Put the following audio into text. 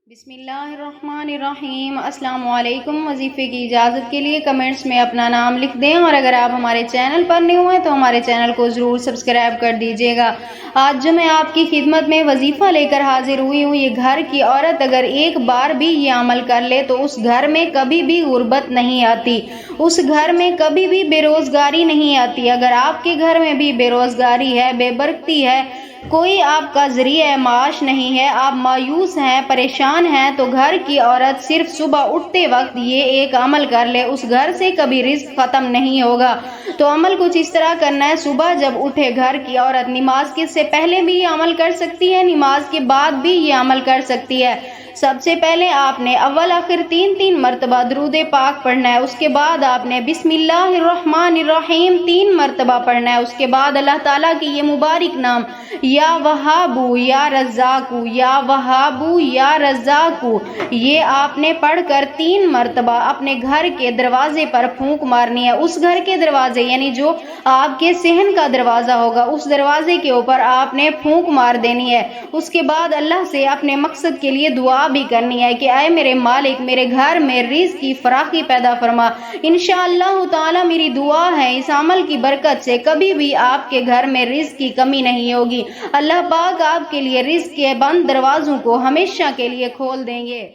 بسم اللہ الرحمن الرحیم۔ السلام علیکم۔ وظیفے کی اجازت کے لیے کمنٹس میں اپنا نام لکھ دیں، اور اگر آپ ہمارے چینل پر نئے ہوئے تو ہمارے چینل کو ضرور سبسکرائب کر دیجیے گا۔ آج جو میں آپ کی خدمت میں وظیفہ لے کر حاضر ہوئی ہوں، یہ گھر کی عورت اگر ایک بار بھی یہ عمل کر لے تو اس گھر میں کبھی بھی غربت نہیں آتی، اس گھر میں کبھی بھی بے روزگاری نہیں آتی۔ اگر آپ کے گھر میں بھی بے روزگاری ہے، بے برکتی ہے، کوئی آپ کا ذریعہ معاش نہیں ہے، آپ مایوس ہیں، پریشان ہیں، تو گھر کی عورت صرف صبح اٹھتے وقت یہ ایک عمل کر لے، اس گھر سے کبھی رزق ختم نہیں ہوگا۔ تو عمل کچھ اس طرح کرنا ہے، صبح جب اٹھے گھر کی عورت نماز سے پہلے بھی یہ عمل کر سکتی ہے، نماز کے بعد بھی یہ عمل کر سکتی ہے۔ سب سے پہلے آپ نے اول آخر 3 مرتبہ درود پاک پڑھنا ہے، اس کے بعد آپ نے بسم اللہ الرحمن الرحیم 3 مرتبہ پڑھنا ہے، اس کے بعد اللہ تعالیٰ کی یہ مبارک نام یا وہابو یا رزاقو، یا وہابو یا رزاقو، یہ آپ نے پڑھ کر 3 مرتبہ اپنے گھر کے دروازے پر پھونک مارنی ہے۔ اس گھر کے دروازے یعنی جو آپ کے صحن کا دروازہ ہوگا، اس دروازے کے اوپر آپ نے پھونک مار دینی ہے۔ اس کے بعد اللہ سے اپنے مقصد کے لیے دعا بھی کرنی ہے کہ اے میرے مالک، میرے گھر میں رزق کی فراخی پیدا فرما۔ انشاءاللہ تعالی میری دعا ہے اس عمل کی برکت سے کبھی بھی آپ کے گھر میں رزق کی کمی نہیں ہوگی۔ اللہ پاک آپ کے لیے رزق کے بند دروازوں کو ہمیشہ کے لیے کھول دیں گے۔